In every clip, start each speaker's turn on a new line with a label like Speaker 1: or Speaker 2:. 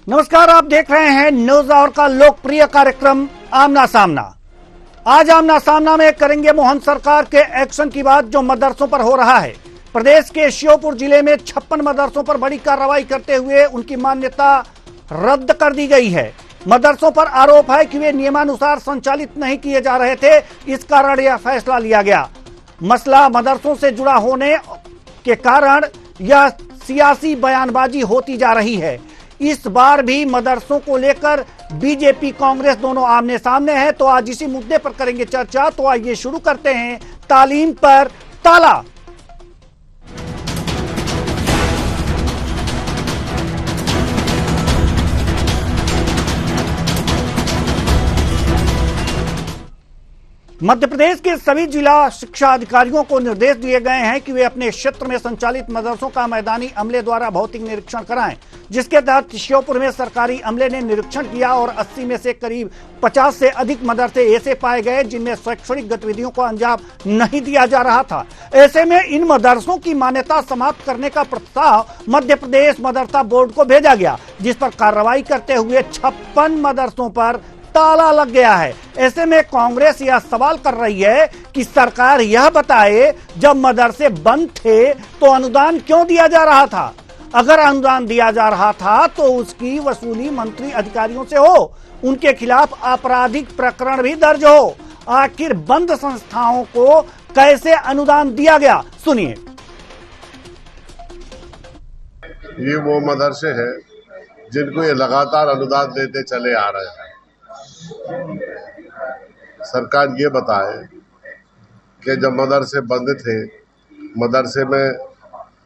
Speaker 1: नमस्कार, आप देख रहे हैं न्यूज आवर का लोकप्रिय कार्यक्रम आमना सामना। आज आमना सामना में करेंगे मोहन सरकार के एक्शन की बात जो मदरसों पर हो रहा है। प्रदेश के श्योपुर जिले में 56 मदरसों पर बड़ी कार्रवाई करते हुए उनकी मान्यता रद्द कर दी गई है। मदरसों पर आरोप है कि वे नियमानुसार संचालित नहीं किए जा रहे थे, इस कारण यह फैसला लिया गया। मसला मदरसों से जुड़ा होने के कारण यह सियासी बयानबाजी होती जा रही है। इस बार भी मदरसों को लेकर बीजेपी कांग्रेस दोनों आमने सामने है, तो आज इसी मुद्दे पर करेंगे चर्चा। तो आइए शुरू करते हैं तालीम पर ताला। मध्य प्रदेश के सभी जिला शिक्षा अधिकारियों को निर्देश दिए गए हैं कि वे अपने क्षेत्र में संचालित मदरसों का मैदानी अमले द्वारा भौतिक निरीक्षण कराएं, जिसके तहत श्योपुर में सरकारी अमले ने निरीक्षण किया और 80 में से करीब 50 से अधिक मदरसे ऐसे पाए गए जिनमें शैक्षणिक गतिविधियों को अंजाम नहीं दिया जा रहा था। ऐसे में इन मदरसों की मान्यता समाप्त करने का प्रस्ताव मध्य प्रदेश मदरसा बोर्ड को भेजा गया, जिस पर कार्रवाई करते हुए 56 मदरसों पर ताला लग गया है। ऐसे में कांग्रेस यह सवाल कर रही है कि सरकार यह बताए, जब मदरसे बंद थे तो अनुदान क्यों दिया जा रहा था? अगर अनुदान दिया जा रहा था तो उसकी वसूली मंत्री अधिकारियों से हो, उनके खिलाफ आपराधिक प्रकरण भी दर्ज हो। आखिर बंद संस्थाओं को कैसे अनुदान दिया गया, सुनिए।
Speaker 2: ये वो मदरसे हैं जिनको ये लगातार अनुदान देते चले आ रहे हैं। सरकार ये बताए कि जब मदरसे बंद थे, मदरसे में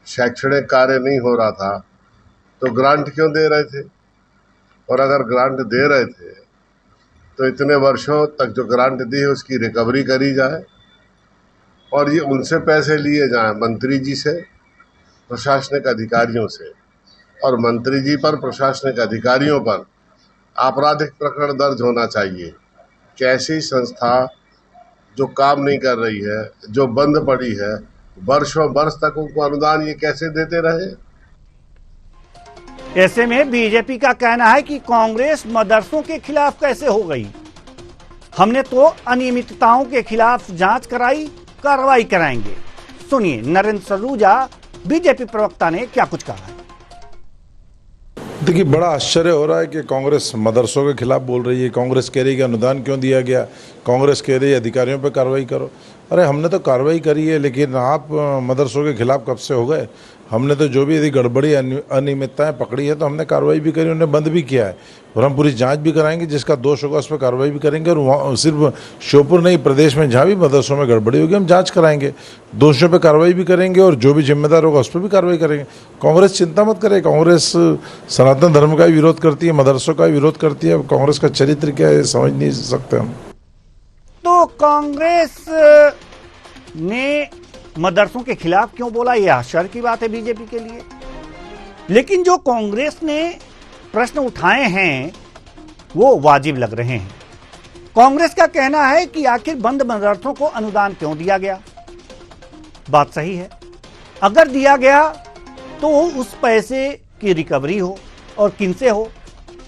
Speaker 2: शैक्षणिक कार्य नहीं हो रहा था, तो ग्रांट क्यों दे रहे थे? और अगर ग्रांट दे रहे थे तो इतने वर्षों तक जो ग्रांट दी है उसकी रिकवरी करी जाए और ये उनसे पैसे लिए जाएं, मंत्री जी से, प्रशासनिक अधिकारियों से। और मंत्री जी पर, प्रशासनिक अधिकारियों पर आपराधिक प्रकरण दर्ज होना चाहिए कि ऐसी संस्था जो काम नहीं कर रही है, जो बंद पड़ी है, वर्षों वर्ष तक उनको अनुदान ये कैसे देते रहे।
Speaker 1: ऐसे में बीजेपी का कहना है कि कांग्रेस मदरसों के खिलाफ कैसे हो गई। हमने तो अनियमितताओं के खिलाफ जांच कराई, कार्रवाई कराएंगे। सुनिए नरेंद्र सलूजा बीजेपी प्रवक्ता ने क्या कुछ कहा है।
Speaker 3: देखिए, बड़ा आश्चर्य हो रहा है कि कांग्रेस मदरसों के खिलाफ बोल रही है। कांग्रेस कह रही है कि अनुदान क्यों दिया गया, कांग्रेस कह रही है अधिकारियों पर कार्रवाई करो। अरे हमने तो कार्रवाई करी है, लेकिन आप मदरसों के खिलाफ कब से हो गए? हमने तो जो भी यदि गड़बड़ी अनियमितताएं पकड़ी है तो हमने कार्रवाई भी करी, उन्हें बंद भी किया है और हम पूरी जांच भी कराएंगे। जिसका दोष होगा उस पर कार्रवाई भी करेंगे और वहाँ सिर्फ श्योपुर नहीं, प्रदेश में जहाँ भी मदरसों में गड़बड़ी होगी हम जांच कराएंगे, दोषियों पर कार्रवाई भी करेंगे और जो भी जिम्मेदार होगा उस पर भी कार्रवाई करेंगे। कांग्रेस चिंता मत करे, कांग्रेस सनातन धर्म का भी विरोध करती है, मदरसों का भी विरोध करती है। कांग्रेस का चरित्र क्या है समझ नहीं सकते हम।
Speaker 1: तो कांग्रेस ने मदरसों के खिलाफ क्यों बोला, यह आश्चर्य की बात है बीजेपी के लिए। लेकिन जो कांग्रेस ने प्रश्न उठाए हैं वो वाजिब लग रहे हैं। कांग्रेस का कहना है कि आखिर बंद मदरसों को अनुदान क्यों दिया गया। बात सही है, अगर दिया गया तो उस पैसे की रिकवरी हो और किनसे हो?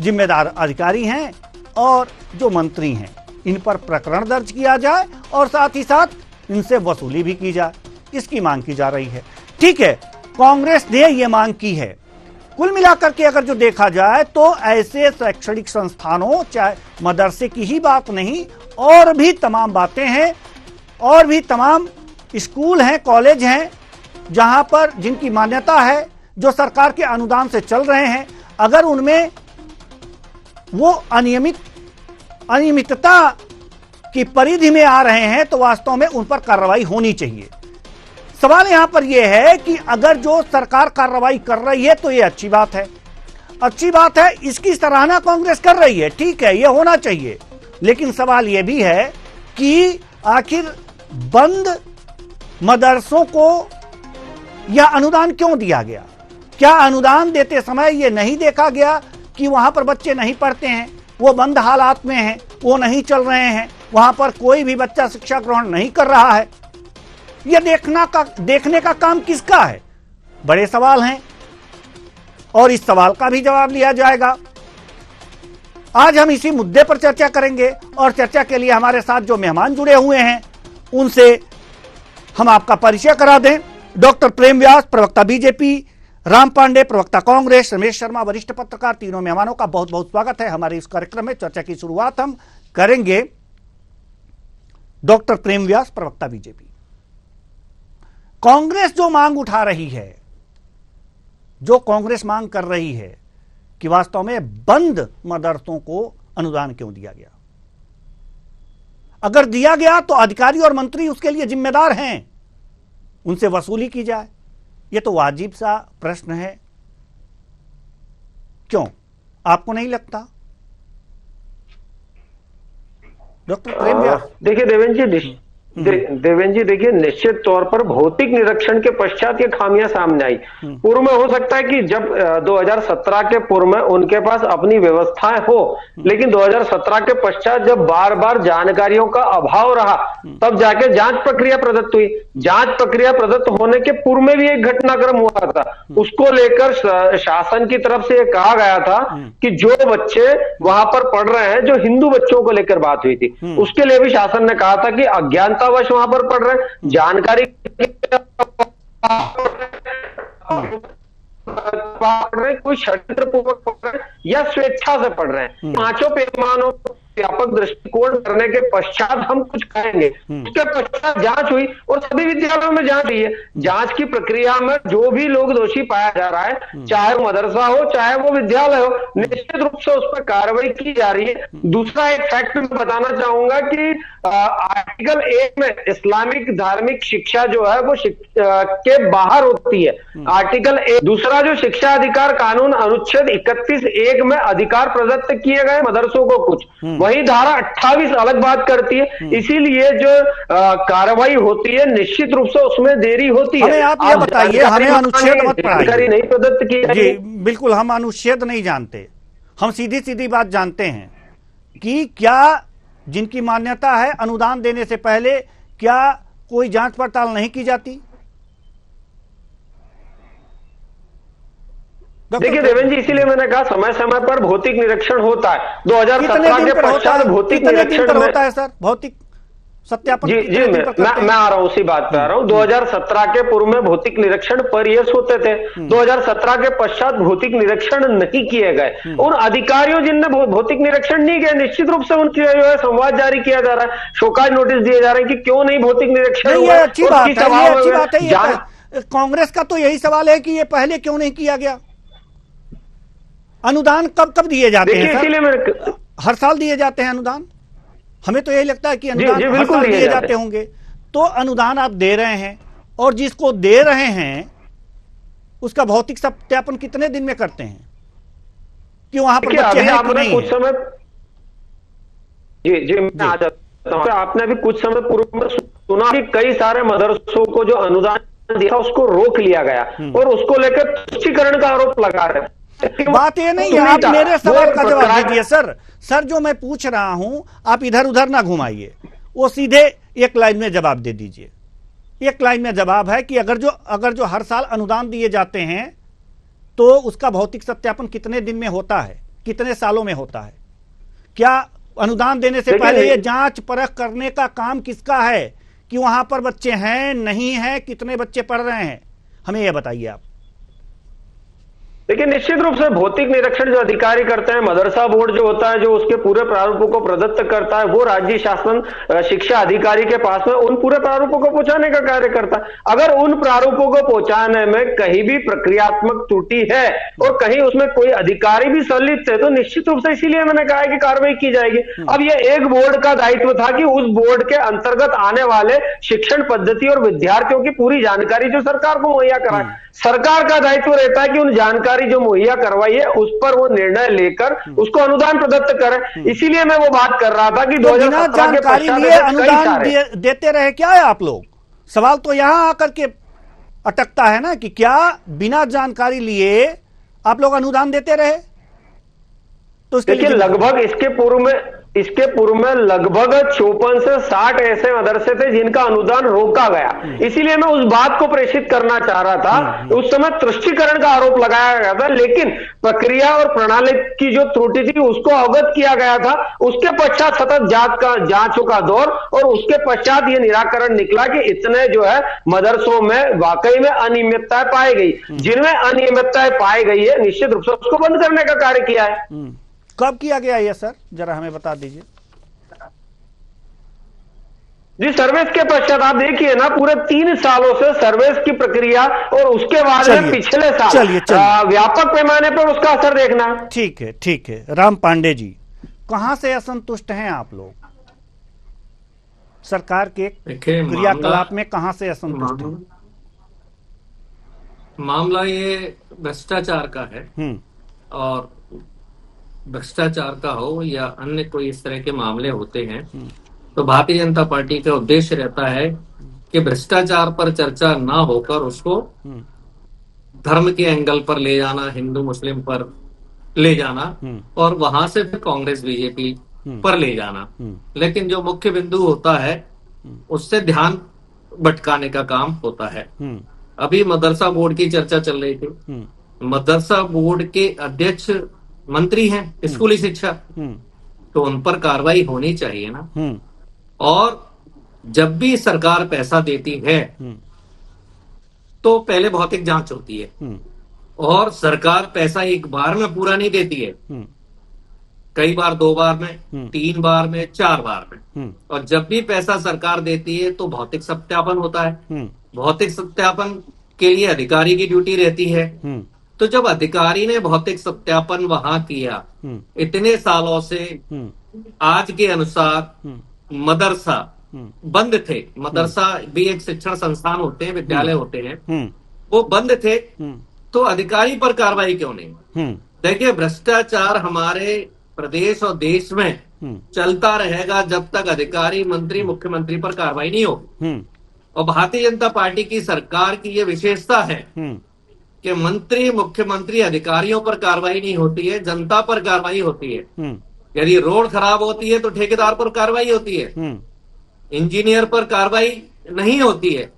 Speaker 1: जिम्मेदार अधिकारी हैं और जो मंत्री हैं, इन पर प्रकरण दर्ज किया जाए और साथ ही साथ इनसे वसूली भी की जाए, इसकी मांग की जा रही है। ठीक है, कांग्रेस ने यह मांग की है। कुल मिलाकर के अगर जो देखा जाए तो ऐसे शैक्षणिक संस्थानों, चाहे मदरसे की ही बात नहीं, और भी तमाम बातें हैं और भी तमाम स्कूल हैं, कॉलेज हैं, जहां पर जिनकी मान्यता है, जो सरकार के अनुदान से चल रहे हैं। अगर उनमें वो अनियमितता की परिधि में आ रहे हैं तो वास्तव में उन पर कार्रवाई होनी चाहिए। सवाल यहां पर यह है कि अगर जो सरकार कार्रवाई कर रही है तो यह अच्छी बात है, अच्छी बात है, इसकी सराहना कांग्रेस कर रही है, ठीक है, यह होना चाहिए। लेकिन सवाल यह भी है कि आखिर बंद मदरसों को यह अनुदान क्यों दिया गया? क्या अनुदान देते समय यह नहीं देखा गया कि वहां पर बच्चे नहीं पढ़ते हैं, वो बंद हालात में हैं, वो नहीं चल रहे हैं, वहां पर कोई भी बच्चा शिक्षा ग्रहण नहीं कर रहा है? यह देखने का काम किसका है? बड़े सवाल हैं और इस सवाल का भी जवाब लिया जाएगा। आज हम इसी मुद्दे पर चर्चा करेंगे और चर्चा के लिए हमारे साथ जो मेहमान जुड़े हुए हैं उनसे हम आपका परिचय करा दें। डॉक्टर प्रेम व्यास, प्रवक्ता बीजेपी, राम पांडे, प्रवक्ता कांग्रेस, रमेश शर्मा, वरिष्ठ पत्रकार, तीनों मेहमानों का बहुत बहुत स्वागत है हमारे इस कार्यक्रम में। चर्चा की शुरुआत हम करेंगे डॉक्टर प्रेम व्यास, प्रवक्ता बीजेपी। कांग्रेस जो मांग उठा रही है, जो कांग्रेस मांग कर रही है कि वास्तव में बंद मदरसों को अनुदान क्यों दिया गया, अगर दिया गया तो अधिकारी और मंत्री उसके लिए जिम्मेदार हैं, उनसे वसूली की जाए। यह तो वाजिब सा प्रश्न है, क्यों आपको नहीं लगता डॉक्टर प्रेम व्यास?
Speaker 4: देखिए देवेंद्र जी देखिए, निश्चित तौर पर भौतिक निरीक्षण के पश्चात ये खामियां सामने आई। पूर्व में हो सकता है कि जब 2017 के पूर्व में उनके पास अपनी व्यवस्थाएं हो, लेकिन 2017 के पश्चात जब बार बार जानकारियों का अभाव रहा, तब जाके जांच प्रक्रिया प्रदत्त हुई। जांच प्रक्रिया प्रदत्त होने के पूर्व में भी एक घटनाक्रम हुआ था, उसको लेकर शासन की तरफ से कहा गया था कि जो बच्चे वहां पर पढ़ रहे हैं, जो हिंदू बच्चों को लेकर बात हुई थी, उसके लिए भी शासन ने कहा था कि अज्ञानतावश वहां पर पढ़ रहे हैं, जानकारी पढ़ रहे हैं, कोई षड्यंत्र पूर्वक पढ़ रहे हैं या स्वेच्छा से पढ़ रहे हैं। पांचों पैमानों व्यापक दृष्टिकोण करने के पश्चात हम कुछ कहेंगे। उसके पश्चात जांच हुई और सभी विद्यालयों में जांच हुई है। जांच की प्रक्रिया में जो भी लोग दोषी पाया जा रहा है, चाहे वो मदरसा हो चाहे वो विद्यालय हो, निश्चित रूप से उस पर कार्रवाई की जा रही है। दूसरा एक फैक्ट मैं बताना चाहूंगा कि आर्टिकल 1 में इस्लामिक धार्मिक शिक्षा जो है वो के बाहर होती है। आर्टिकल 1। दूसरा जो शिक्षा अधिकार कानून अनुच्छेद 31(1) में अधिकार प्रदत्त किए गए मदरसों को कुछ, वही धारा 28 अलग बात करती है। इसीलिए जो कार्रवाई होती है, निश्चित रूप से उसमें देरी होती है।
Speaker 1: हमें आप ये बताइए, हमें अनुच्छेद मत पढ़ाइए।
Speaker 4: नहीं प्रदत्त की
Speaker 1: जी बिल्कुल, हम अनुच्छेद नहीं जानते, हम सीधी सीधी बात जानते हैं कि क्या जिनकी मान्यता है अनुदान देने से पहले क्या कोई जांच पड़ताल नहीं की जाती?
Speaker 4: देखिए देवेंद्र जी, इसीलिए मैंने कहा समय समय पर भौतिक निरीक्षण होता है। 2017 के पश्चात भौतिक निरीक्षण
Speaker 1: होता है सर, भौतिक सत्यापन?
Speaker 4: जी मैं आ रहा हूं, उसी बात पे आ रहा हूं। 2017 के पूर्व में भौतिक निरीक्षण पर ईयर्स होते थे। 2017 के पश्चात भौतिक निरीक्षण नहीं किए गए। उन अधिकारियों जिनने भौतिक निरीक्षण नहीं किया, निश्चित रूप से उनकी जो है संवाद जारी किया जा रहा है, शोकाज नोटिस दिए जा रहे हैं कि क्यों नहीं भौतिक निरीक्षण हुआ।
Speaker 1: ये अच्छी बात है। कांग्रेस का तो यही सवाल है कि ये पहले क्यों नहीं किया गया? अनुदान कब कब दिए जाते हैं? इसीलिए हर साल दिए जाते हैं अनुदान। हमें तो यही लगता है कि अनुदान हर साल दिए जाते होंगे। तो अनुदान आप दे रहे हैं और जिसको दे रहे हैं उसका भौतिक सत्यापन कितने दिन में करते हैं कि वहां पर बच्चे हैं कि नहीं?
Speaker 4: कुछ समय जी मैं आ जाता हूं। आपने अभी कुछ समय पूर्व में सुना कि कई सारे मदरसों को जो अनुदान दिया उसको रोक लिया गया और उसको लेकर तुष्टीकरण का आरोप लगा रहे हैं।
Speaker 1: बात ये नहीं है, आप मेरे सवाल का जवाब दीजिए सर जो मैं पूछ रहा हूं आप इधर उधर ना घुमाइए, वो सीधे एक लाइन में जवाब दे दीजिए। एक लाइन में जवाब है कि अगर जो हर साल अनुदान दिए जाते हैं तो उसका भौतिक सत्यापन कितने दिन में होता है, कितने सालों में होता है? क्या अनुदान देने से पहले ये जांच परख करने का काम किसका है कि वहां पर बच्चे हैं नहीं हैं, कितने बच्चे पढ़ रहे हैं? हमें यह बताइए आप।
Speaker 4: देखिए, निश्चित रूप से भौतिक निरीक्षण जो अधिकारी करते हैं, मदरसा बोर्ड जो होता है, जो उसके पूरे प्रारूपों को प्रदत्त करता है, वो राज्य शासन शिक्षा अधिकारी के पास में उन पूरे प्रारूपों को पहुंचाने का कार्य करता है। अगर उन प्रारूपों को पहुंचाने में कहीं भी प्रक्रियात्मक त्रुटि है और कहीं उसमें कोई अधिकारी भी संलिप्त है, तो निश्चित रूप से इसीलिए मैंने कहा है कि कार्रवाई की जाएगी। अब ये एक बोर्ड का दायित्व था कि उस बोर्ड के अंतर्गत आने वाले शिक्षण पद्धति और विद्यार्थियों की पूरी जानकारी जो सरकार को मुहैया कराए। सरकार का दायित्व रहता है कि उन जानकारी जो मुहैया करवाई है उस पर वो निर्णय लेकर उसको अनुदान प्रदत्त करें। इसीलिए मैं वो बात कर रहा था कि 2017 के पश्चात
Speaker 1: अनुदान देते रहे क्या है आप लोग? सवाल तो यहां आकर के अटकता है ना कि क्या बिना जानकारी लिए आप लोग अनुदान देते रहे? तो
Speaker 4: देखिए, लगभग इसके पूर्व में लगभग 54 से 60 ऐसे मदरसे थे जिनका अनुदान रोका गया। इसीलिए मैं उस बात को प्रेषित करना चाह रहा था। उस समय तुष्टीकरण का आरोप लगाया गया था, लेकिन प्रक्रिया और प्रणाली की जो त्रुटि थी उसको अवगत किया गया था। उसके पश्चात सतत जांचों का दौर, और उसके पश्चात ये निराकरण निकला कि इतने जो है मदरसों में वाकई में अनियमितताएं पाई गई। जिनमें अनियमितताएं पाई गई है, निश्चित रूप से उसको बंद करने का कार्य किया है।
Speaker 1: कब किया गया ये सर, जरा हमें बता दीजिए।
Speaker 4: जी, सर्विस के पश्चात आप देखिए ना, पूरे 3 सालों से सर्विस की प्रक्रिया, और उसके बाद में पिछले साल व्यापक पैमाने पर उसका असर देखना।
Speaker 1: ठीक है। राम पांडे जी, कहां से असंतुष्ट हैं आप लोग? सरकार के क्रियाकलाप में कहां से असंतुष्ट हैं?
Speaker 5: मामला ये भ्रष्टाचार का है, और भ्रष्टाचार का हो या अन्य कोई इस तरह के मामले होते हैं तो भारतीय जनता पार्टी का उद्देश्य रहता है कि भ्रष्टाचार पर चर्चा ना होकर उसको धर्म के एंगल पर ले जाना, हिंदू मुस्लिम पर ले जाना, और वहां से फिर कांग्रेस बीजेपी पर ले जाना। लेकिन जो मुख्य बिंदु होता है उससे ध्यान भटकाने का काम होता है। अभी मदरसा बोर्ड की चर्चा चल रही थी। मदरसा बोर्ड के अध्यक्ष मंत्री हैं स्कूली शिक्षा, तो उन पर कार्रवाई होनी चाहिए ना। और जब भी सरकार पैसा देती है तो पहले भौतिक जांच होती है, और सरकार पैसा एक बार में पूरा नहीं देती है, कई बार 2 बार में, 3 बार में, 4 बार में। और जब भी पैसा सरकार देती है तो भौतिक सत्यापन होता है। भौतिक सत्यापन के लिए अधिकारी की ड्यूटी रहती है। तो जब अधिकारी ने भौतिक सत्यापन वहां किया, इतने सालों से आज के अनुसार मदरसा बंद थे। मदरसा भी एक शिक्षण संस्थान होते हैं, विद्यालय होते हैं, वो बंद थे, तो अधिकारी पर कार्रवाई क्यों नहीं? देखिए, भ्रष्टाचार हमारे प्रदेश और देश में चलता रहेगा जब तक अधिकारी, मंत्री, मुख्यमंत्री पर कार्रवाई नहीं होगी। और भारतीय जनता पार्टी की सरकार की ये विशेषता है कि मंत्री, मुख्यमंत्री, अधिकारियों पर कार्रवाई नहीं होती है, जनता पर कार्रवाई होती है। यदि रोड खराब होती है तो ठेकेदार पर कार्रवाई होती है, इंजीनियर पर कार्रवाई नहीं होती है।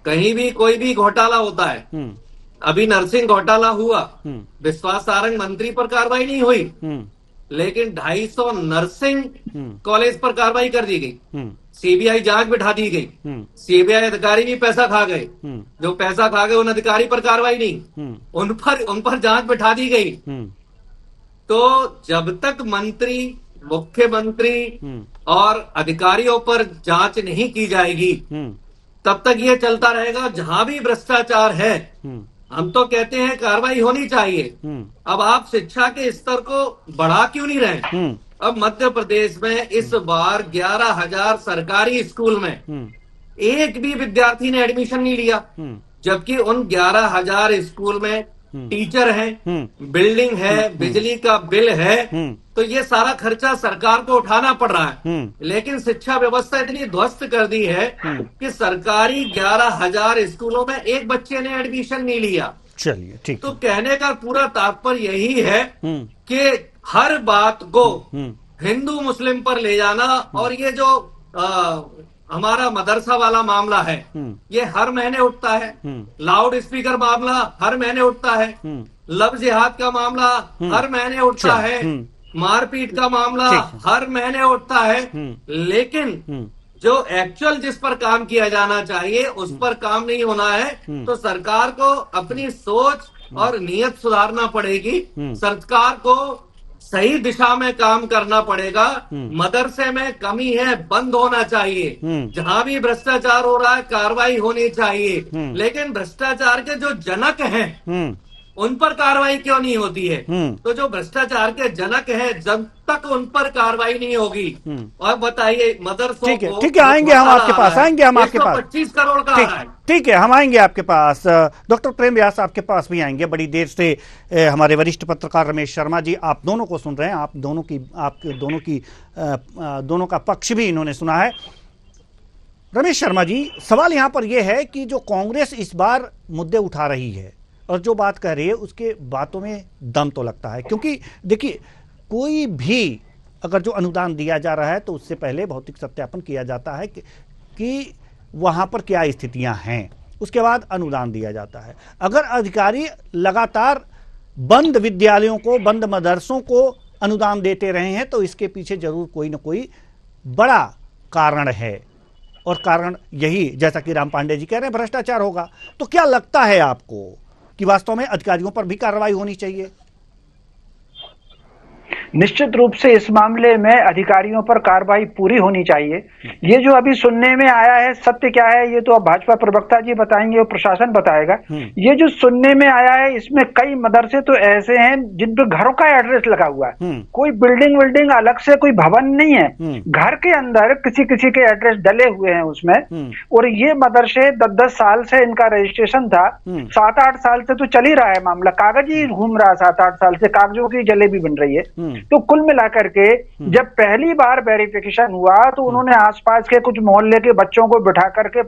Speaker 5: कहीं भी कोई भी घोटाला होता है, अभी नर्सिंग घोटाला हुआ, विश्वास सारंग मंत्री पर कार्रवाई नहीं हुई, लेकिन 250 नर्सिंग कॉलेज पर कार्रवाई कर दी गई, सीबीआई जांच बिठा दी गई। सीबीआई अधिकारी भी पैसा खा गए, जो पैसा खा गए उन अधिकारी पर कार्रवाई नहीं, उन पर जांच बिठा दी गई। तो जब तक मंत्री, मुख्यमंत्री और अधिकारियों पर जांच नहीं की जाएगी तब तक ये चलता रहेगा। जहां भी भ्रष्टाचार है हम तो कहते हैं कार्रवाई होनी चाहिए। अब आप शिक्षा के स्तर को बढ़ा क्यों नहीं रहे? अब मध्य प्रदेश में इस बार 11,000 सरकारी स्कूल में एक भी विद्यार्थी ने एडमिशन नहीं लिया, जबकि उन 11,000 स्कूल में टीचर हैं, बिल्डिंग है, बिजली का बिल है, तो ये सारा खर्चा सरकार को उठाना पड़ रहा है। लेकिन शिक्षा व्यवस्था इतनी ध्वस्त कर दी है कि सरकारी 11,000 स्कूलों में एक बच्चे ने एडमिशन नहीं लिया।
Speaker 1: चलिए, ठीक।
Speaker 5: तो कहने का पूरा तात्पर्य यही है कि हर बात को हिंदू मुस्लिम पर ले जाना, और ये जो हमारा मदरसा वाला मामला है ये हर महीने उठता है, लाउड स्पीकर मामला हर महीने उठता है, लव जिहाद का मामला हर महीने उठता है, मारपीट का मामला हर महीने उठता है, लेकिन जो एक्चुअल जिस पर काम किया जाना चाहिए उस पर काम नहीं होना है। तो सरकार को अपनी सोच और नीयत सुधारना पड़ेगी, सरकार को सही दिशा में काम करना पड़ेगा। मदरसे में कमी है, बंद होना चाहिए। जहां भी भ्रष्टाचार हो रहा है कार्रवाई होनी चाहिए, लेकिन भ्रष्टाचार के जो जनक हैं उन पर कार्रवाई क्यों नहीं होती है? तो जो भ्रष्टाचार के जनक हैं जब तक उन पर कार्रवाई नहीं होगी। और बताइए मदरसों को,
Speaker 1: ठीक है, आएंगे हम आपके पास, आएंगे हम आपके पास।
Speaker 5: 25 करोड़ का आ रहा है।
Speaker 1: ठीक है, हम आएंगे आपके पास। डॉक्टर प्रेम व्यास आपके पास भी आएंगे। बड़ी देर से हमारे वरिष्ठ पत्रकार रमेश शर्मा जी आप दोनों को सुन रहे हैं, आप दोनों का पक्ष भी इन्होंने सुना है। रमेश शर्मा जी, सवाल यहां पर यह है कि जो कांग्रेस इस बार मुद्दे उठा रही है और जो बात कह रही है उसके बातों में दम तो लगता है, क्योंकि देखिए कोई भी अगर जो अनुदान दिया जा रहा है तो उससे पहले भौतिक सत्यापन किया जाता है कि वहां पर क्या स्थितियां हैं, उसके बाद अनुदान दिया जाता है। अगर अधिकारी लगातार बंद विद्यालयों को, बंद मदरसों को अनुदान देते रहे हैं तो इसके पीछे जरूर कोई ना कोई बड़ा कारण है, और कारण यही, जैसा कि राम पांडे जी कह रहे हैं, भ्रष्टाचार होगा। तो क्या लगता है आपको कि वास्तव में अधिकारियों पर भी कार्रवाई होनी चाहिए?
Speaker 6: निश्चित रूप से इस मामले में अधिकारियों पर कार्रवाई पूरी होनी चाहिए। ये जो अभी सुनने में आया है, सत्य क्या है ये तो अब भाजपा प्रवक्ता जी बताएंगे और प्रशासन बताएगा। ये जो सुनने में आया है इसमें कई मदरसे तो ऐसे हैं जिन पर घरों का एड्रेस लगा हुआ है, कोई बिल्डिंग अलग से कोई भवन नहीं है, घर के अंदर किसी किसी के एड्रेस डले हुए हैं उसमें। और ये मदरसे 10-10 साल से इनका रजिस्ट्रेशन था, 7-8 साल से तो चल ही रहा है मामला, कागज ही घूम रहा है, 7-8 साल से कागजों की जलेबी बन रही है। तो कुल मिलाकर के जब पहली बार वेरिफिकेशन हुआ तो उन्होंने आसपास के कुछ मोहल्ले के बच्चों को बिठा करके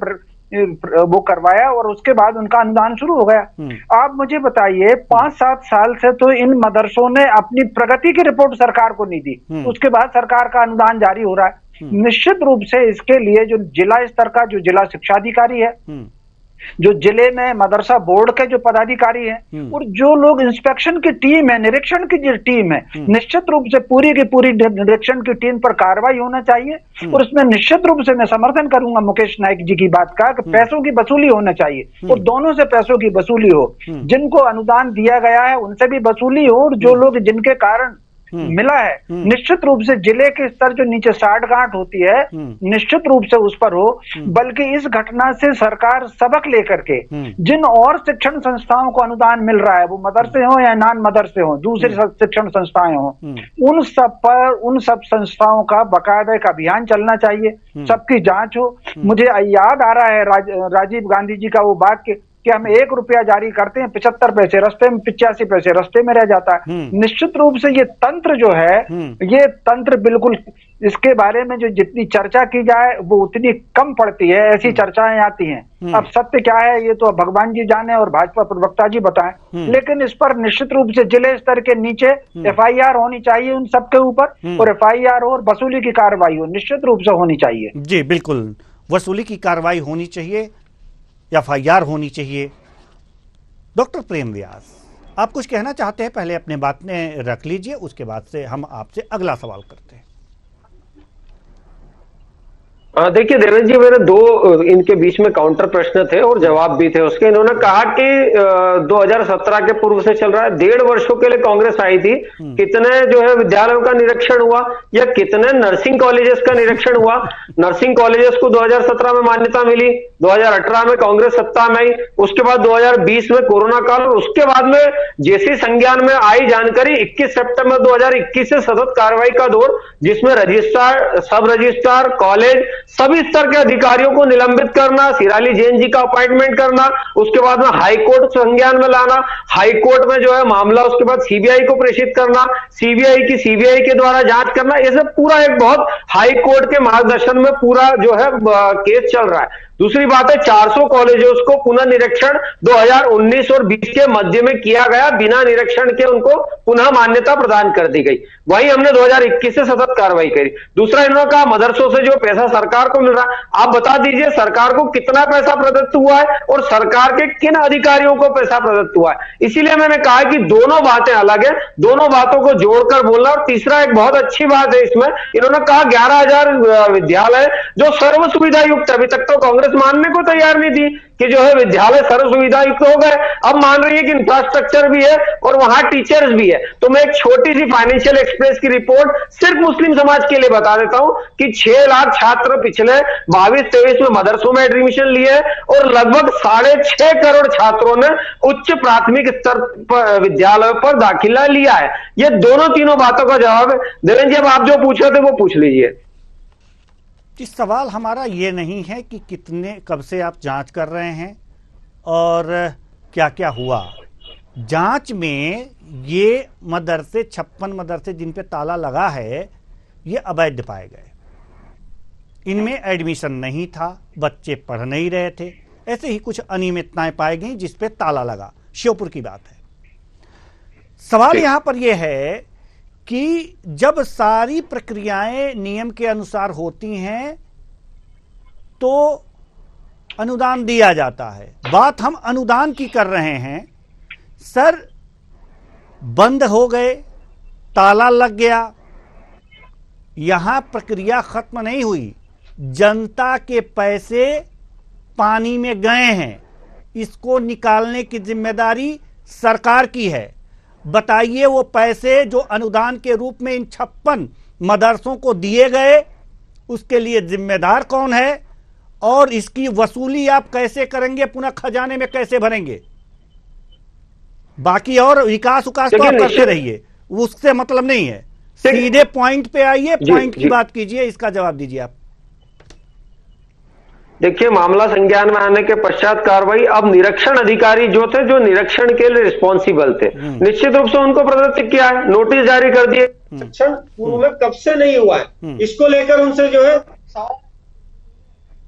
Speaker 6: वो करवाया और उसके बाद उनका अनुदान शुरू हो गया। आप मुझे बताइए, 5-7 साल से तो इन मदरसों ने अपनी प्रगति की रिपोर्ट सरकार को नहीं दी, उसके बाद सरकार का अनुदान जारी हो रहा है। निश्चित रूप से इसके लिए जो जिला स्तर का जो जिला शिक्षा अधिकारी है, जो जिले में मदरसा बोर्ड के जो पदाधिकारी हैं, और जो लोग इंस्पेक्शन की टीम है, निरीक्षण की जो टीम है, निश्चित रूप से पूरी की पूरी निरीक्षण की टीम पर कार्रवाई होना चाहिए। और इसमें निश्चित रूप से मैं समर्थन करूंगा मुकेश नाइक जी की बात का कि पैसों की वसूली होना चाहिए, और दोनों से पैसों की वसूली हो, जिनको अनुदान दिया गया है उनसे भी वसूली हो, और जो लोग जिनके कारण मिला है निश्चित रूप से जिले के स्तर जो नीचे साठगांठ होती है निश्चित रूप से उस पर हो। बल्कि इस घटना से सरकार सबक लेकर के जिन और शिक्षण संस्थाओं को अनुदान मिल रहा है, वो मदरसे हो या नॉन मदरसे हो, दूसरी शिक्षण संस्थाएं हो, उन सब पर, उन सब संस्थाओं का बाकायदा एक अभियान चलना चाहिए, सबकी जांच हो। मुझे याद आ रहा है राजीव गांधी जी का वो वाक्य कि हम 1 रुपया जारी करते हैं, 75 पैसे रास्ते में, 85 पैसे रास्ते में रह जाता है। निश्चित रूप से ये तंत्र जो है, ये तंत्र बिल्कुल, इसके बारे में जो जितनी चर्चा की जाए वो उतनी कम पड़ती है, ऐसी चर्चाएं आती हैं। अब सत्य क्या है ये तो भगवान जी जाने और भाजपा प्रवक्ता जी बताएं, लेकिन इस पर निश्चित रूप से जिले स्तर के नीचे FIR होनी चाहिए उन सबके ऊपर, और FIR और वसूली की कार्रवाई हो, निश्चित रूप से होनी चाहिए।
Speaker 1: जी बिल्कुल, वसूली की कार्रवाई होनी चाहिए, FIR होनी चाहिए। डॉक्टर प्रेम व्यास, आप कुछ कहना चाहते हैं? पहले अपने बात में रख लीजिए, उसके बाद से हम आपसे अगला सवाल करते हैं।
Speaker 4: देखिए देवेंद्र जी, मेरे 2 इनके बीच में काउंटर प्रश्न थे और जवाब भी थे उसके। इन्होंने कहा कि 2017 के पूर्व से चल रहा है, 1.5 वर्षों के लिए कांग्रेस आई थी, कितने जो है विद्यालयों का निरीक्षण हुआ या कितने नर्सिंग कॉलेजेस का निरीक्षण हुआ? नर्सिंग कॉलेजेस को 2017 में मान्यता मिली, 2018 में कांग्रेस सत्ता में आई, उसके बाद 2020 में कोरोना काल, और उसके बाद में जैसी संज्ञान में आई जानकारी 21 सितंबर 2021 से सतत कार्रवाई का दौर, जिसमें रजिस्ट्रार, सब रजिस्ट्रार, कॉलेज, सभी स्तर के अधिकारियों को निलंबित करना, सिराली जैन जी का अपॉइंटमेंट करना, उसके बाद में हाई कोर्ट संज्ञान में लाना, हाई कोर्ट में जो है मामला उसके बाद CBI को प्रेषित करना, CBI के द्वारा जांच करना, ये सब पूरा एक बहुत हाई कोर्ट के मार्गदर्शन में पूरा जो है केस चल रहा है। दूसरी बात है, 400 कॉलेजों को पुनर्निरीक्षण 2019 और 20 के मध्य में किया गया, बिना निरीक्षण के उनको पुनः मान्यता प्रदान कर दी गई। वही हमने 2021 से सतत कार्रवाई करी। दूसरा, इन्होंने कहा मदरसों से जो पैसा सरकार को मिल रहा है, आप बता दीजिए सरकार को कितना पैसा प्रदत्त हुआ है और सरकार के किन अधिकारियों को पैसा प्रदत्त हुआ है। इसीलिए मैंने कहा कि दोनों बातें अलग है, दोनों बातों को जोड़कर बोलना। और तीसरा, एक बहुत अच्छी बात है इसमें, इन्होंने कहा 11,000 विद्यालय जो सर्व सुविधा युक्त, अभी तक तो कांग्रेस मानने को तैयार नहीं थी कि जो है विद्यालय सर्व सुविधा युक्त हो गए, अब मान रही है कि इंफ्रास्ट्रक्चर भी है और वहां टीचर्स भी है। तो मैं एक छोटी सी फाइनेंशियल एक्सप्रेस की रिपोर्ट सिर्फ मुस्लिम समाज के लिए बता देता हूं कि 6 लाख छात्र पिछले 22-23 में मदरसों में एडमिशन लिए और लगभग 6.5 करोड़ छात्रों ने उच्च प्राथमिक स्तर पर विद्यालयों पर दाखिला लिया है। ये दोनों तीनों बातों का जवाब है। देवेंद्र जी, अब आप जो पूछ रहे थे वो पूछ लीजिए।
Speaker 1: इस सवाल हमारा ये नहीं है कि कितने, कब से आप जांच कर रहे हैं और क्या क्या हुआ। जांच में ये मदरसे, 56 मदरसे जिन पे ताला लगा है, ये अवैध पाए गए। इनमें एडमिशन नहीं था, बच्चे पढ़ नहीं रहे थे, ऐसे ही कुछ अनियमितताएं पाई गई जिस पे ताला लगा। श्योपुर की बात है। सवाल यहां पर यह है कि जब सारी प्रक्रियाएं नियम के अनुसार होती हैं तो अनुदान दिया जाता है। बात हम अनुदान की कर रहे हैं। सर, बंद हो गए, ताला लग गया, यहां प्रक्रिया खत्म नहीं हुई। जनता के पैसे पानी में गए हैं, इसको निकालने की जिम्मेदारी सरकार की है। बताइए, वो पैसे जो अनुदान के रूप में इन 56 मदरसों को दिए गए, उसके लिए जिम्मेदार कौन है और इसकी वसूली आप कैसे करेंगे, पुनः खजाने में कैसे भरेंगे? बाकी और विकास तो आप करते रहिए, उससे मतलब नहीं है। सीधे पॉइंट पे आइए, पॉइंट की बात कीजिए, इसका जवाब दीजिए आप।
Speaker 4: देखिए, मामला संज्ञान में आने के पश्चात कार्रवाई, अब निरीक्षण अधिकारी जो थे, जो निरीक्षण के लिए रिस्पॉन्सिबल थे, निश्चित रूप से उनको प्रदत्त किया है, नोटिस जारी कर दिए।
Speaker 7: निरीक्षण पूर्व में कब से नहीं हुआ है, इसको लेकर उनसे जो है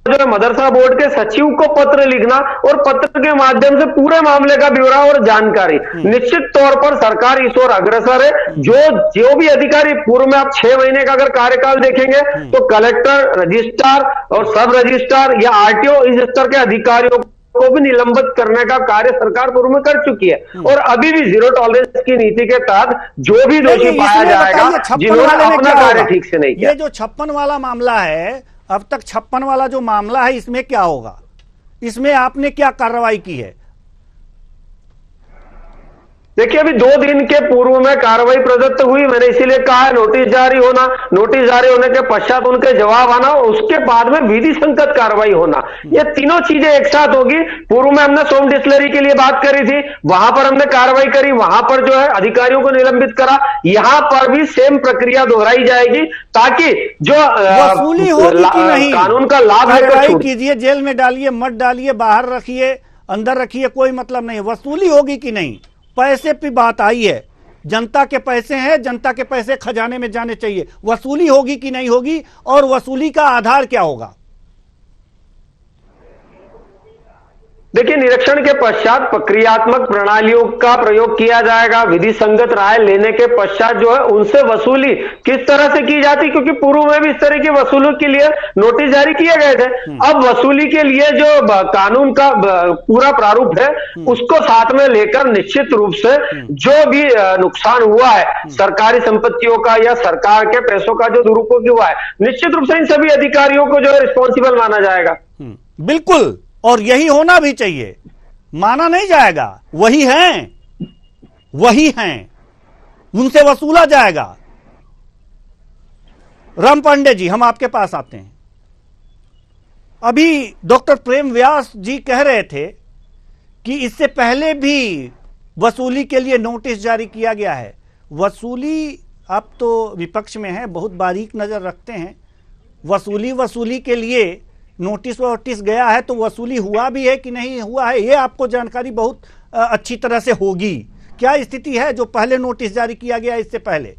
Speaker 4: मदरसा बोर्ड के सचिव को पत्र लिखना और पत्र के माध्यम से पूरे मामले का ब्यौरा और जानकारी, निश्चित तौर पर सरकार इस ओर अग्रसर है। जो भी अधिकारी, पूर्व में आप 6 महीने का अगर कार्यकाल देखेंगे तो कलेक्टर, रजिस्ट्रार और सब रजिस्ट्रार या आरटीओ इस स्तर के अधिकारियों को भी निलंबित करने का कार्य सरकार पूर्व में कर चुकी है। और अभी भी जीरो टॉलरेंस की नीति के तहत जो भी दोषी पाया जाएगा, जिन्होंने अपना कार्य ठीक से नहीं किया।
Speaker 1: ये जो 56 वाला मामला है, अब तक 56 वाला जो मामला है, इसमें क्या होगा? इसमें आपने क्या कार्रवाई की है?
Speaker 4: देखिए, अभी 2 दिन के पूर्व में कार्रवाई प्रदत्त हुई, मैंने इसीलिए कहा है नोटिस जारी होना, नोटिस जारी होने के पश्चात उनके जवाब आना, उसके बाद में विधि संगत कार्रवाई होना, ये तीनों चीजें एक साथ होगी। पूर्व में हमने सोम डिस्टिलरी के लिए बात करी थी, वहां पर हमने कार्रवाई करी, वहां पर जो है अधिकारियों को निलंबित करा, यहां पर भी सेम प्रक्रिया दोहराई जाएगी, ताकि जो
Speaker 1: वसूली होगी कि नहीं,
Speaker 4: कानून का लाभ
Speaker 1: कार्रवाई कीजिए, जेल में डालिए, मत डालिए, बाहर रखिए, अंदर रखिए, कोई मतलब नहीं। वसूली होगी कि नहीं, पैसे पे बात आई है। जनता के पैसे हैं, जनता के पैसे खजाने में जाने चाहिए। वसूली होगी कि नहीं होगी और वसूली का आधार क्या होगा?
Speaker 4: देखिए, निरीक्षण के पश्चात प्रक्रियात्मक प्रणालियों का प्रयोग किया जाएगा। विधि संगत राय लेने के पश्चात जो है उनसे वसूली किस तरह से की जाती, क्योंकि पूर्व में भी इस तरह की वसूली के लिए नोटिस जारी किए गए थे। अब वसूली के लिए जो कानून का पूरा प्रारूप है, उसको साथ में लेकर निश्चित रूप से जो भी नुकसान हुआ है सरकारी संपत्तियों का या सरकार के पैसों का जो दुरुपयोग हुआ है, निश्चित रूप से इन सभी अधिकारियों को जो है रिस्पॉन्सिबल माना जाएगा।
Speaker 1: बिल्कुल, और यही होना भी चाहिए, माना नहीं जाएगा। वही हैं, उनसे वसूला जाएगा। राम पांडे जी, हम आपके पास आते हैं। अभी डॉक्टर प्रेम व्यास जी कह रहे थे कि इससे पहले भी वसूली के लिए नोटिस जारी किया गया है। वसूली, आप तो विपक्ष में हैं, बहुत बारीक नजर रखते हैं। वसूली के लिए नोटिस गया है तो वसूली हुआ भी है कि नहीं हुआ है, ये आपको जानकारी बहुत अच्छी तरह से होगी। क्या स्थिति है जो पहले नोटिस जारी किया गया इससे पहले?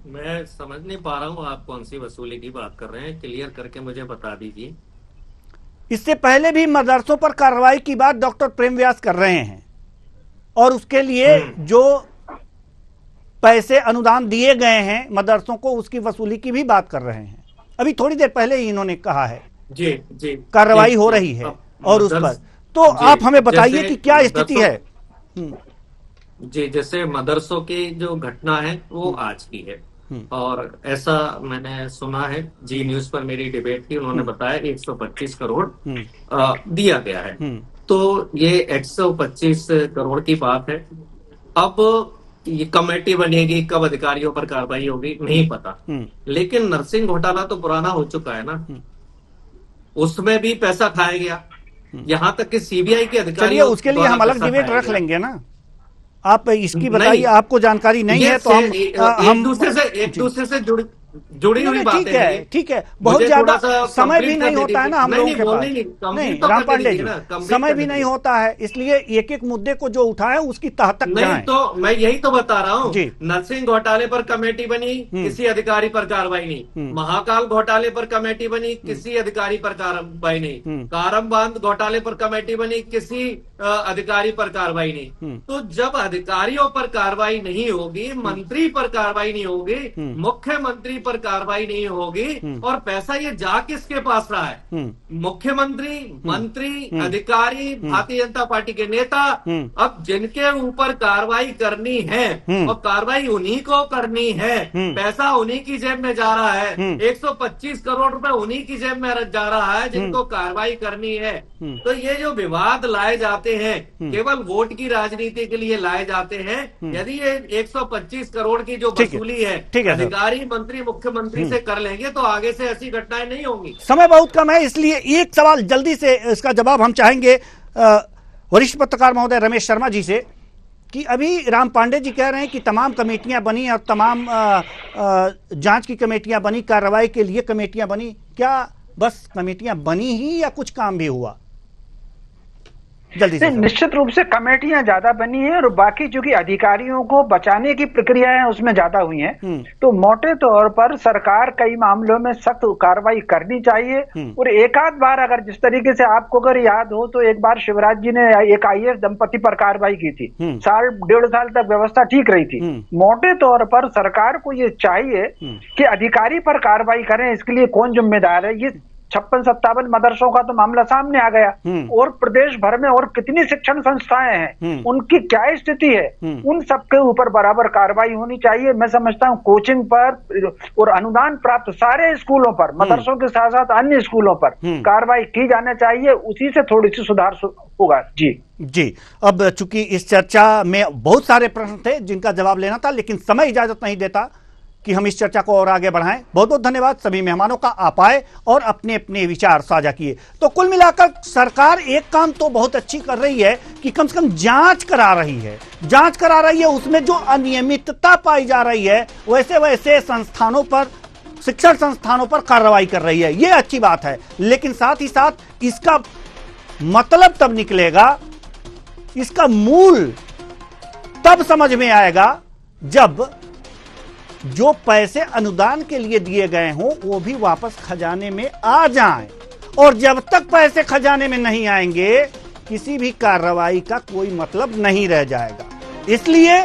Speaker 5: मैं समझ नहीं पा रहा हूं आप कौन सी वसूली की बात कर रहे हैं, क्लियर करके मुझे बता दीजिए।
Speaker 1: इससे पहले भी मदरसों पर कार्रवाई की बात डॉक्टर प्रेम व्यास कर रहे हैं और उसके लिए जो पैसे अनुदान दिए गए हैं मदरसों को, उसकी वसूली की भी बात कर रहे हैं। अभी थोड़ी देर पहले ही इन्होंने कहा है
Speaker 5: जी
Speaker 1: कार्रवाई हो रही है और उस पर तो आप हमें बताइए कि क्या स्थिति है।
Speaker 5: जी, जैसे मदरसों की जो घटना है वो आज की है और ऐसा मैंने सुना है, जी न्यूज पर मेरी डिबेट थी, उन्होंने बताया 125 करोड़ दिया गया है। तो ये 125 करोड़ की बात है। अब ये कमेटी बनेगी, कब अधिकारियों पर कार्रवाई होगी नहीं पता, लेकिन नरसिंह घोटाला तो पुराना हो चुका है ना, उसमें भी पैसा खाया गया, यहां तक कि सीबीआई के अधिकारी,
Speaker 1: उसके लिए हम अलग डिबेट रख लेंगे ना। आप इसकी बताइए, आपको जानकारी नहीं है तो हम
Speaker 5: एक दूसरे से जुड़ी हुई बातें हैं।
Speaker 1: ठीक है, बहुत ज्यादा समय भी नहीं होता है ना हम लोगों के पास। नहीं राम पांडे जी, समय भी नहीं होता है, इसलिए एक एक मुद्दे को जो उठाए उसकी तह तक जाएं।
Speaker 5: तो मैं यही तो बता रहा हूँ, नरसिंह घोटाले पर कमेटी बनी, किसी अधिकारी पर कार्रवाई नहीं। महाकाल घोटाले पर कमेटी बनी, किसी अधिकारी पर कार्रवाई नहीं। कारम बांध घोटाले पर कमेटी बनी, किसी अधिकारी पर कार्रवाई नहीं। तो जब अधिकारियों पर कार्रवाई नहीं होगी, मंत्री पर कार्रवाई नहीं होगी, मुख्यमंत्री पर कार्रवाई नहीं होगी, और पैसा ये जा किसके पास रहा है? मुख्यमंत्री, मंत्री, अधिकारी, भारतीय जनता पार्टी के नेता। अब जिनके ऊपर कार्रवाई करनी है और कार्रवाई उन्हीं को करनी है, पैसा उन्हीं की जेब में जा रहा है, 125 करोड़ रुपए उन्हीं की जेब में जा रहा है जिनको कार्रवाई करनी है। तो ये जो विवाद लाए जाते हैं केवल वोट की राजनीति के लिए लाए जाते हैं। यदि ये 125 करोड़ की जो वसूली है अधिकारी, मंत्री, मुख्यमंत्री से कर लेंगे तो आगे से ऐसी घटनाएं नहीं होंगी।
Speaker 1: समय बहुत कम है, इसलिए एक सवाल जल्दी से इसका जवाब हम चाहेंगे वरिष्ठ पत्रकार महोदय रमेश शर्मा जी से, कि अभी राम पांडे जी कह रहे हैं कि तमाम कमेटियां बनी और तमाम जांच की कमेटियां बनी, कार्रवाई के लिए कमेटियां बनी। क्या बस कमेटियां बनी ही या कुछ काम भी हुआ? जल्दी से।
Speaker 6: निश्चित रूप से कमेटियां ज्यादा बनी है और बाकी जो कि अधिकारियों को बचाने की प्रक्रिया है उसमें ज्यादा हुई हैं। तो मोटे तौर पर सरकार कई मामलों में सख्त कार्रवाई करनी चाहिए। और एक आध बार अगर जिस तरीके से आपको अगर याद हो तो एक बार शिवराज जी ने एक IAS दंपति पर कार्रवाई की थी, 1.5 साल तक व्यवस्था ठीक रही थी। मोटे तौर पर सरकार को ये चाहिए कि अधिकारी पर कार्रवाई करें, इसके लिए कौन जिम्मेदार है। ये 56-57 मदरसों का तो मामला सामने आ गया, और प्रदेश भर में और कितनी शिक्षण संस्थाएं हैं, उनकी क्या स्थिति है, उन सबके ऊपर बराबर कार्रवाई होनी चाहिए। मैं समझता हूं कोचिंग पर और अनुदान प्राप्त सारे स्कूलों पर, मदरसों के साथ साथ अन्य स्कूलों पर कार्रवाई की जाना चाहिए। उसी से थोड़ी सी सुधार होगा। जी।
Speaker 1: अब चूंकि इस चर्चा में बहुत सारे प्रश्न थे जिनका जवाब लेना था, लेकिन समय इजाजत नहीं देता कि हम इस चर्चा को और आगे बढ़ाएं। बहुत बहुत धन्यवाद सभी मेहमानों का, आप आए और अपने अपने विचार साझा किए। तो कुल मिलाकर सरकार एक काम तो बहुत अच्छी कर रही है कि कम से कम जांच करा रही है, उसमें जो अनियमितता पाई जा रही है वैसे वैसे संस्थानों पर, शिक्षण संस्थानों पर कार्रवाई कर रही है, ये अच्छी बात है। लेकिन साथ ही साथ इसका मतलब तब निकलेगा, इसका मूल तब समझ में आएगा जब जो पैसे अनुदान के लिए दिए गए हों वो भी वापस खजाने में आ जाएं। और जब तक पैसे खजाने में नहीं आएंगे किसी भी कार्रवाई का कोई मतलब नहीं रह जाएगा। इसलिए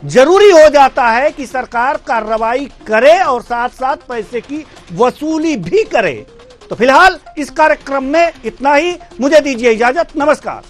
Speaker 1: जरूरी हो जाता है कि सरकार कार्रवाई करे और साथ साथ पैसे की वसूली भी करे। तो फिलहाल इस कार्यक्रम में इतना ही, मुझे दीजिए इजाजत, नमस्कार।